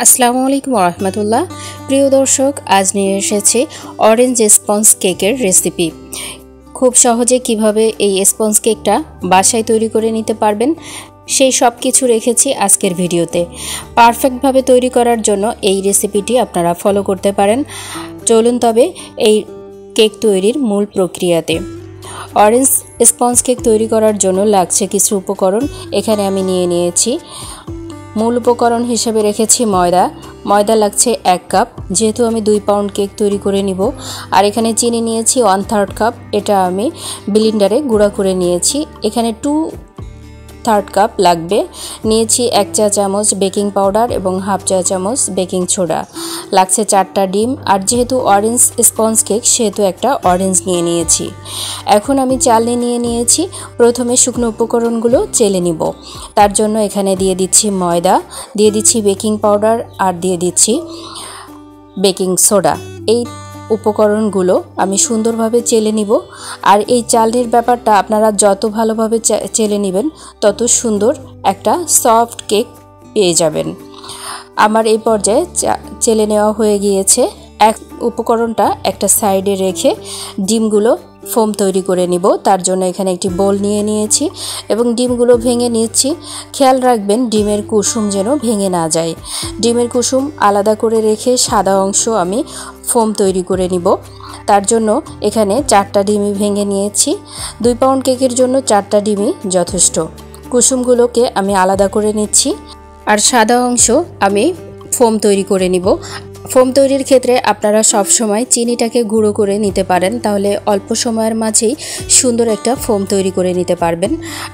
আসসালামু আলাইকুম রহমতুল্লাহ। প্রিয় দর্শক, আজ নিয়ে এসেছি অরেঞ্জ স্পঞ্জ কেকের রেসিপি। খুব সহজে কিভাবে এই স্পঞ্জ কেকটা বাসায় তৈরি করে নিতে পারবেন সেই সব কিছু রেখেছি আজকের ভিডিওতে। পারফেক্টভাবে তৈরি করার জন্য এই রেসিপিটি আপনারা ফলো করতে পারেন। চলুন তবে এই কেক তৈরির মূল প্রক্রিয়াতে। অরেঞ্জ স্পঞ্জ কেক তৈরি করার জন্য লাগছে কিছু উপকরণ। এখানে আমি নিয়ে নিয়েছি, মূল উপকরণ হিসেবে রেখেছি ময়দা লাগছে 1 কাপ, যেহেতু আমি 2 পাউন্ড কেক তৈরি করে নিব। আর এখানে চিনি নিয়েছি 1/3 কাপ, এটা আমি ব্লেন্ডারে গুঁড়া করে নিয়েছি। এখানে 2/3 কাপ লাগবে। নিয়েছি 1 চা চামচ বেকিং পাউডার এবং 1/2 চা চামচ বেকিং সোডা। লাগছে 4টা ডিম, আর যেহেতু অরেঞ্জ স্পঞ্জ কেক সেহেতু একটা অরেঞ্জ নিয়ে নিয়েছি। এখন আমি চালনি নিয়ে নিয়েছি। প্রথমে শুকনো উপকরণগুলো চেলে নিব। তার জন্য এখানে দিয়ে দিচ্ছি ময়দা, দিয়ে দিচ্ছি বেকিং পাউডার, আর দিয়ে দিচ্ছি বেকিং সোডা। এই উপকরণগুলো আমি সুন্দরভাবে চেলে নিব। আর এই চালনির ব্যাপারটা আপনারা যত ভালোভাবে চেলে নেবেন তত সুন্দর একটা সফট কেক পেয়ে যাবেন। আমার এই পর্যায়ে চেলে নেওয়া হয়ে গিয়েছে। এক উপকরণটা একটা সাইডে রেখে ডিমগুলো ফোম তৈরি করে নিব। তার জন্য এখানে একটি বোল নিয়ে নিয়েছি এবং ডিমগুলো ভেঙে নিচ্ছি। খেয়াল রাখবেন ডিমের কুসুম যেন ভেঙে না যায়। ডিমের কুসুম আলাদা করে রেখে সাদা অংশ আমি ফোম তৈরি করে নিব। তার জন্য এখানে 4টা ডিমই ভেঙে নিয়েছি। 2 পাউন্ড কেকের জন্য 4টা ডিমই যথেষ্ট। কুসুমগুলোকে আমি আলাদা করে নিচ্ছি, আর সাদা অংশ আমি ফোম তৈরি করে নিব। ফোম তৈরির ক্ষেত্রে আপনারা সব সময় চিনিটাকে গুঁড়ো করে নিতে পারেন, তাহলে অল্প সময়ের মাঝেই সুন্দর একটা ফোম তৈরি করে নিতে পারবেন।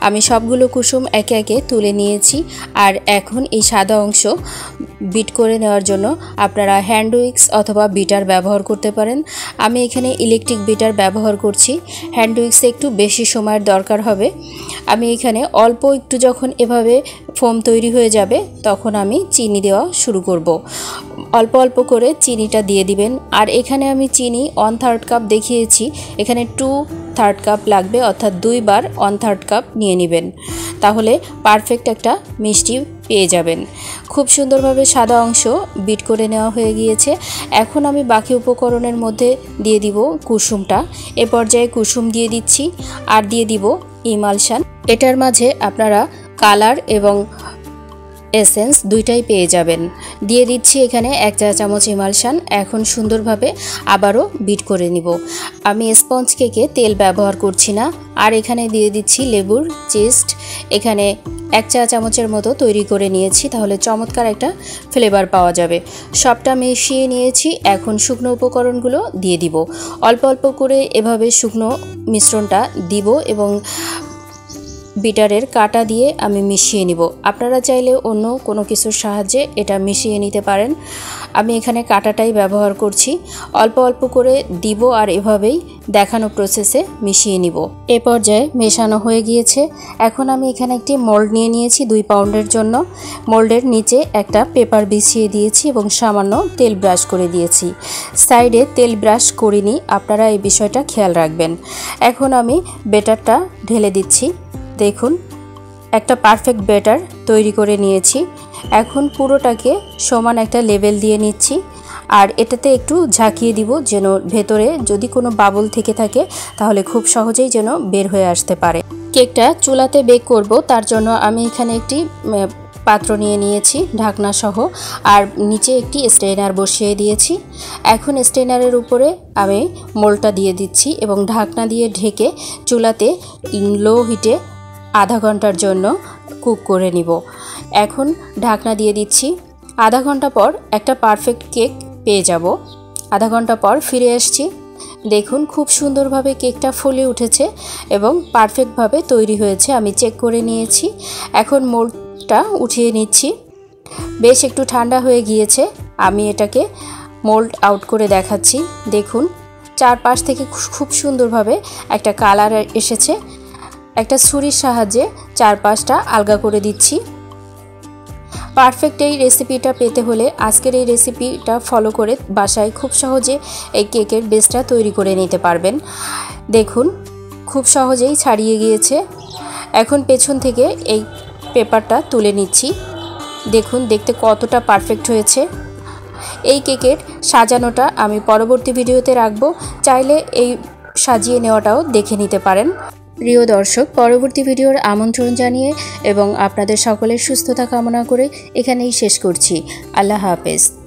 আমি সবগুলো কুসুম একে একে তুলে নিয়েছি। আর এখন এই সাদা অংশ বিট করে নেওয়ার জন্য আপনারা হ্যান্ড উইক্স অথবা বিটার ব্যবহার করতে পারেন। আমি এখানে ইলেকট্রিক বিটার ব্যবহার করছি। হ্যান্ড উইক্সে একটু বেশি সময়ের দরকার হবে। আমি এখানে অল্প একটু যখন এভাবে ফোম তৈরি হয়ে যাবে তখন আমি চিনি দেওয়া শুরু করব। অল্প অল্প করে চিনিটা দিয়ে দিবেন। আর এখানে আমি চিনি 1/3 কাপ দেখিয়েছি, এখানে 2/3 কাপ লাগবে, অর্থাৎ 2 বার 1/3 কাপ নিয়ে নেবেন, তাহলে পারফেক্ট একটা মিষ্টি পেয়ে যাবেন। খুব সুন্দরভাবে সাদা অংশ বিট করে নেওয়া হয়ে গিয়েছে। এখন আমি বাকি উপকরণের মধ্যে দিয়ে দিব কুসুমটা। এ পর্যায়ে কুসুম দিয়ে দিচ্ছি, আর দিয়ে দিব ইমালশান। এটার মাঝে আপনারা কালার এবং এসেন্স দুইটাই পেয়ে যাবেন। দিয়ে দিচ্ছি এখানে 1 চা চামচ ইমালশান। এখন সুন্দরভাবে আবারও বিট করে নিব। আমি স্পঞ্জ কেকে তেল ব্যবহার করছি না। আর এখানে দিয়ে দিচ্ছি লেবুর চিস্ট। এখানে 1 চা চামচের মতো তৈরি করে নিয়েছি, তাহলে চমৎকার একটা ফ্লেভার পাওয়া যাবে। সবটা মিশিয়ে নিয়েছি। এখন শুকনো উপকরণগুলো দিয়ে দিব। অল্প অল্প করে এভাবে শুকনো মিশ্রণটা দিব এবং বিটারের কাটা দিয়ে আমি মিশিয়ে নিব। আপনারা চাইলে অন্য কোনো কিছুর সাহায্যে এটা মিশিয়ে নিতে পারেন। আমি এখানে কাটাটাই ব্যবহার করছি। অল্প অল্প করে দিব আর এভাবেই দেখানো প্রসেসে মিশিয়ে নিব। এ পর্যায়ে মেশানো হয়ে গিয়েছে। এখন আমি এখানে একটি মোল্ড নিয়ে নিয়েছি 2 পাউন্ডের জন্য। মোল্ডের নিচে একটা পেপার বিছিয়ে দিয়েছি এবং সামান্য তেল ব্রাশ করে দিয়েছি। সাইডে তেল ব্রাশ করিনি, আপনারা এই বিষয়টা খেয়াল রাখবেন। এখন আমি বেটারটা ঢেলে দিচ্ছি। দেখুন, একটা পারফেক্ট ব্যাটার তৈরি করে নিয়েছি। এখন পুরোটাকে সমান একটা লেভেল দিয়ে নিচ্ছি, আর এটাতে একটু ঝাঁকিয়ে দিব যেন ভেতরে যদি কোনো বাবল থেকে থাকে তাহলে খুব সহজেই যেন বের হয়ে আসতে পারে। কেকটা চুলাতে বেক করব, তার জন্য আমি এখানে একটি পাত্র নিয়ে নিয়েছি ঢাকনা সহ, আর নিচে একটি স্ট্রেনার বসিয়ে দিয়েছি। এখন স্ট্রেনারের উপরে আমি মোল্ডটা দিয়ে দিচ্ছি এবং ঢাকনা দিয়ে ঢেকে চুলাতে লো হিটে আধা ঘন্টার জন্য কুক করে নিব। এখন ঢাকনা দিয়ে দিচ্ছি। আধা ঘন্টা পর একটা পারফেক্ট কেক পেয়ে যাব। আধা ঘন্টা পর ফিরে আসছি। দেখুন, খুব সুন্দরভাবে কেকটা ফুলে উঠেছে এবং পারফেক্টভাবে তৈরি হয়েছে। আমি চেক করে নিয়েছি। এখন মোল্ডটা উঠিয়ে নিচ্ছি। বেশ একটু ঠান্ডা হয়ে গিয়েছে। আমি এটাকে মোল্ড আউট করে দেখাচ্ছি। দেখুন, চারপাশ থেকে খুব সুন্দরভাবে একটা কালার এসেছে। একটা ছুরির সাহায্যে চারপাশটা আলগা করে দিচ্ছি। পারফেক্ট এই রেসিপিটা পেতে হলে আজকের এই রেসিপিটা ফলো করে বাসায় খুব সহজে এই কেকের বেসটা তৈরি করে নিতে পারবেন। দেখুন, খুব সহজেই ছাড়িয়ে গিয়েছে। এখন পেছন থেকে এই পেপারটা তুলে নিচ্ছি। দেখুন দেখতে কতটা পারফেক্ট হয়েছে। এই কেকের সাজানোটা আমি পরবর্তী ভিডিওতে রাখবো, চাইলে এই সাজিয়ে নেওয়াটাও দেখে নিতে পারেন। প্রিয় দর্শক, পরবর্তী ভিডিওর আমন্ত্রণ জানিয়ে এবং আপনাদের সকলের সুস্থতা কামনা করে এখানেই শেষ করছি। আল্লাহ হাফেজ।